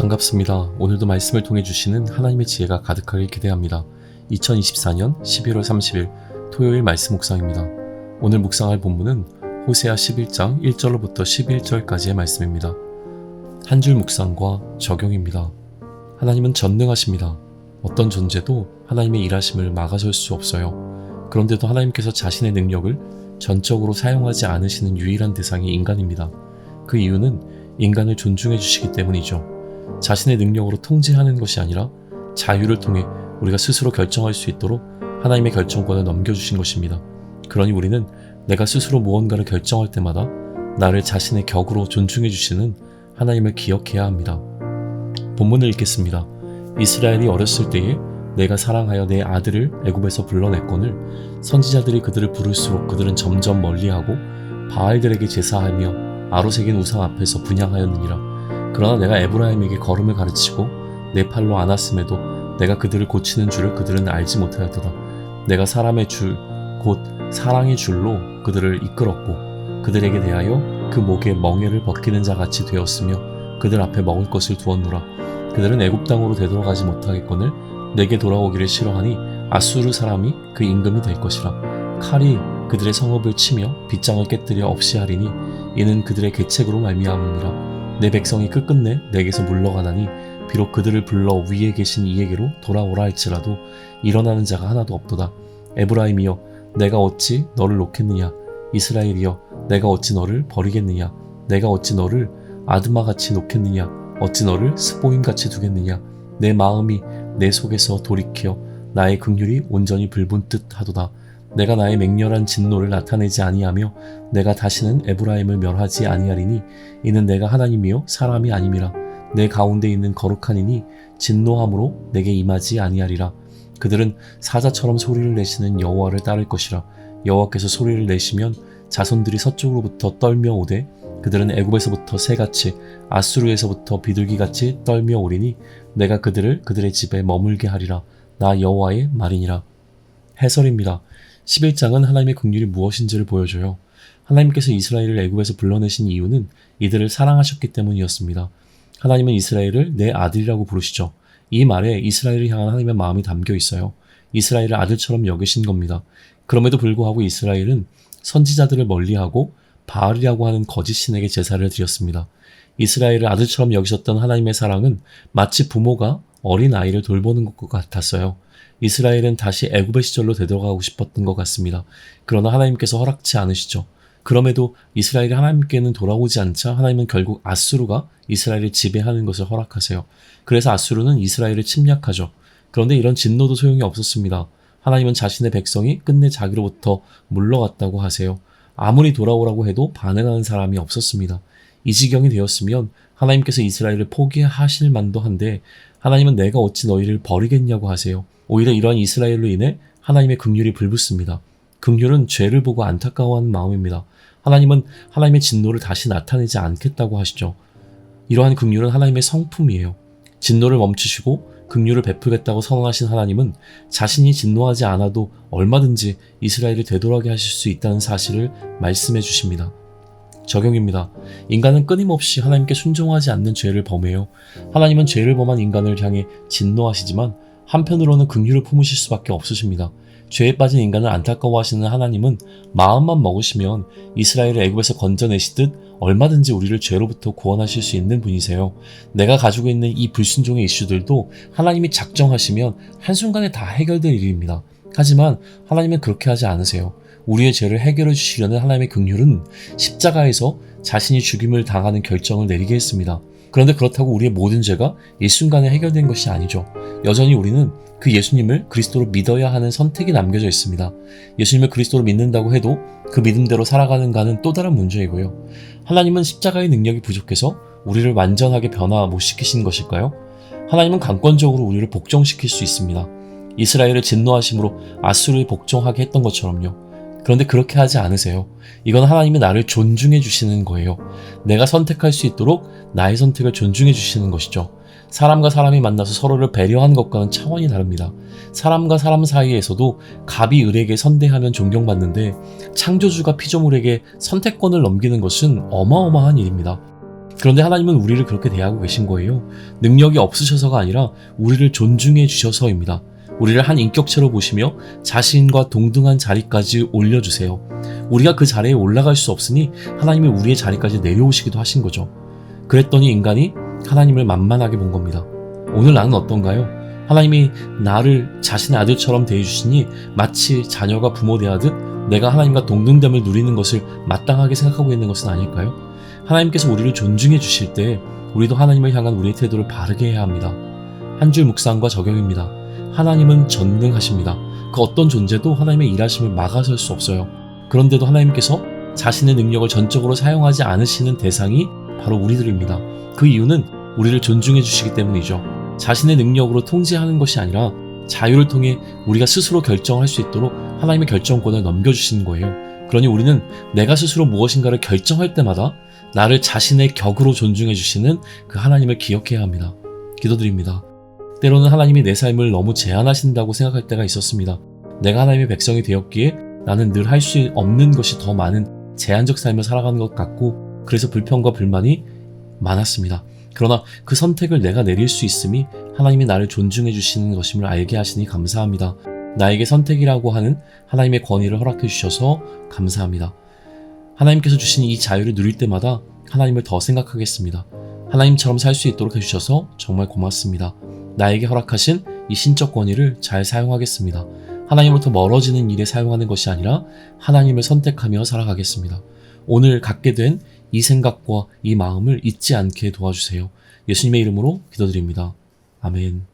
반갑습니다. 오늘도 말씀을 통해 주시는 하나님의 지혜가 가득하길 기대합니다. 2024년 11월 30일 토요일 말씀 묵상입니다. 오늘 묵상할 본문은 호세아 11장 1절로부터 11절까지의 말씀입니다. 한 줄 묵상과 적용입니다. 하나님은 전능하십니다. 어떤 존재도 하나님의 일하심을 막아설 수 없어요. 그런데도 하나님께서 자신의 능력을 전적으로 사용하지 않으시는 유일한 대상이 인간입니다. 그 이유는 인간을 존중해 주시기 때문이죠. 자신의 능력으로 통제하는 것이 아니라 자유를 통해 우리가 스스로 결정할 수 있도록 하나님의 결정권을 넘겨주신 것입니다. 그러니 우리는 내가 스스로 무언가를 결정할 때마다 나를 자신의 격으로 존중해 주시는 하나님을 기억해야 합니다. 본문을 읽겠습니다. 이스라엘이 어렸을 때에 내가 사랑하여 내 아들을 애굽에서 불러냈거늘 선지자들이 그들을 부를수록 그들은 점점 멀리하고 바알들에게 제사하며 아로새긴 우상 앞에서 분향하였느니라. 그러나 내가 에브라임에게 걸음을 가르치고 내 팔로 안았음에도 내가 그들을 고치는 줄을 그들은 알지 못하였도다. 내가 사람의 줄, 곧 사랑의 줄로 그들을 이끌었고 그들에게 대하여 그 목에 멍에를 벗기는 자 같이 되었으며 그들 앞에 먹을 것을 두었노라. 그들은 애굽 땅으로 되돌아가지 못하겠거늘 내게 돌아오기를 싫어하니 아수르 사람이 그 임금이 될 것이라. 칼이 그들의 성읍을 치며 빗장을 깨뜨려 없이 하리니 이는 그들의 계책으로 말미암음이라. 내 백성이 끝끝내 내게서 물러가나니 비록 그들을 불러 위에 계신 이에게로 돌아오라 할지라도 일어나는 자가 하나도 없도다. 에브라임이여 내가 어찌 너를 놓겠느냐. 이스라엘이여 내가 어찌 너를 버리겠느냐. 내가 어찌 너를 아드마같이 놓겠느냐. 어찌 너를 스보임같이 두겠느냐. 내 마음이 내 속에서 돌이켜 나의 긍휼이 온전히 불붙 듯하도다. 내가 나의 맹렬한 진노를 나타내지 아니하며 내가 다시는 에브라임을 멸하지 아니하리니 이는 내가 하나님이요 사람이 아님이라. 내 가운데 있는 거룩한 이니 진노함으로 내게 임하지 아니하리라. 그들은 사자처럼 소리를 내시는 여호와를 따를 것이라. 여호와께서 소리를 내시면 자손들이 서쪽으로부터 떨며 오되 그들은 애굽에서부터 새같이 아수르에서부터 비둘기같이 떨며 오리니 내가 그들을 그들의 집에 머물게 하리라. 나 여호와의 말이니라. 해설입니다. 11장은 하나님의 긍휼이 무엇인지를 보여줘요. 하나님께서 이스라엘을 애굽에서 불러내신 이유는 이들을 사랑하셨기 때문이었습니다. 하나님은 이스라엘을 내 아들이라고 부르시죠. 이 말에 이스라엘을 향한 하나님의 마음이 담겨 있어요. 이스라엘을 아들처럼 여기신 겁니다. 그럼에도 불구하고 이스라엘은 선지자들을 멀리하고 바알이라고 하는 거짓 신에게 제사를 드렸습니다. 이스라엘을 아들처럼 여기셨던 하나님의 사랑은 마치 부모가 어린 아이를 돌보는 것과 같았어요. 이스라엘은 다시 애굽의 시절로 되돌아가고 싶었던 것 같습니다. 그러나 하나님께서 허락치 않으시죠. 그럼에도 이스라엘이 하나님께는 돌아오지 않자 하나님은 결국 아수르가 이스라엘을 지배하는 것을 허락하세요. 그래서 아수르는 이스라엘을 침략하죠. 그런데 이런 진노도 소용이 없었습니다. 하나님은 자신의 백성이 끝내 자기로부터 물러갔다고 하세요. 아무리 돌아오라고 해도 반응하는 사람이 없었습니다. 이 지경이 되었으면 하나님께서 이스라엘을 포기하실 만도 한데 하나님은 내가 어찌 너희를 버리겠냐고 하세요. 오히려 이러한 이스라엘로 인해 하나님의 긍휼이 불붙습니다. 긍휼은 죄를 보고 안타까워하는 마음입니다. 하나님은 하나님의 진노를 다시 나타내지 않겠다고 하시죠. 이러한 긍휼은 하나님의 성품이에요. 진노를 멈추시고 긍휼을 베풀겠다고 선언하신 하나님은 자신이 진노하지 않아도 얼마든지 이스라엘을 되돌아게 하실 수 있다는 사실을 말씀해 주십니다. 적용입니다. 인간은 끊임없이 하나님께 순종하지 않는 죄를 범해요. 하나님은 죄를 범한 인간을 향해 진노하시지만 한편으로는 긍휼을 품으실 수밖에 없으십니다. 죄에 빠진 인간을 안타까워하시는 하나님은 마음만 먹으시면 이스라엘을 애굽에서 건져내시듯 얼마든지 우리를 죄로부터 구원하실 수 있는 분이세요. 내가 가지고 있는 이 불순종의 이슈들도 하나님이 작정하시면 한순간에 다 해결될 일입니다. 하지만 하나님은 그렇게 하지 않으세요. 우리의 죄를 해결해 주시려는 하나님의 긍휼은 십자가에서 자신이 죽임을 당하는 결정을 내리게 했습니다. 그런데 그렇다고 우리의 모든 죄가 일순간에 해결된 것이 아니죠. 여전히 우리는 그 예수님을 그리스도로 믿어야 하는 선택이 남겨져 있습니다. 예수님을 그리스도로 믿는다고 해도 그 믿음대로 살아가는가는 또 다른 문제이고요. 하나님은 십자가의 능력이 부족해서 우리를 완전하게 변화 못 시키신 것일까요? 하나님은 강권적으로 우리를 복종시킬 수 있습니다. 이스라엘을 진노하심으로 아수르에 복종하게 했던 것처럼요. 그런데 그렇게 하지 않으세요. 이건 하나님이 나를 존중해 주시는 거예요. 내가 선택할 수 있도록 나의 선택을 존중해 주시는 것이죠. 사람과 사람이 만나서 서로를 배려하는 것과는 차원이 다릅니다. 사람과 사람 사이에서도 갑이 을에게 선대하면 존경받는데 창조주가 피조물에게 선택권을 넘기는 것은 어마어마한 일입니다. 그런데 하나님은 우리를 그렇게 대하고 계신 거예요. 능력이 없으셔서가 아니라 우리를 존중해 주셔서입니다. 우리를 한 인격체로 보시며 자신과 동등한 자리까지 올려주세요. 우리가 그 자리에 올라갈 수 없으니 하나님이 우리의 자리까지 내려오시기도 하신 거죠. 그랬더니 인간이 하나님을 만만하게 본 겁니다. 오늘 나는 어떤가요? 하나님이 나를 자신의 아들처럼 대해주시니 마치 자녀가 부모 대하듯 내가 하나님과 동등됨을 누리는 것을 마땅하게 생각하고 있는 것은 아닐까요? 하나님께서 우리를 존중해 주실 때 우리도 하나님을 향한 우리의 태도를 바르게 해야 합니다. 한 줄 묵상과 적용입니다. 하나님은 전능하십니다. 그 어떤 존재도 하나님의 일하심을 막아설 수 없어요. 그런데도 하나님께서 자신의 능력을 전적으로 사용하지 않으시는 대상이 바로 우리들입니다. 그 이유는 우리를 존중해 주시기 때문이죠. 자신의 능력으로 통제하는 것이 아니라 자유를 통해 우리가 스스로 결정할 수 있도록 하나님의 결정권을 넘겨주시는 거예요. 그러니 우리는 내가 스스로 무엇인가를 결정할 때마다 나를 자신의 격으로 존중해 주시는 그 하나님을 기억해야 합니다. 기도드립니다. 때로는 하나님이 내 삶을 너무 제한하신다고 생각할 때가 있었습니다. 내가 하나님의 백성이 되었기에 나는 늘 할 수 없는 것이 더 많은 제한적 삶을 살아가는 것 같고 그래서 불평과 불만이 많았습니다. 그러나 그 선택을 내가 내릴 수 있음이 하나님이 나를 존중해 주시는 것임을 알게 하시니 감사합니다. 나에게 선택이라고 하는 하나님의 권위를 허락해 주셔서 감사합니다. 하나님께서 주신 이 자유를 누릴 때마다 하나님을 더 생각하겠습니다. 하나님처럼 살 수 있도록 해주셔서 정말 고맙습니다. 나에게 허락하신 이 신적 권위를 잘 사용하겠습니다. 하나님으로부터 멀어지는 일에 사용하는 것이 아니라 하나님을 선택하며 살아가겠습니다. 오늘 갖게 된 이 생각과 이 마음을 잊지 않게 도와주세요. 예수님의 이름으로 기도드립니다. 아멘.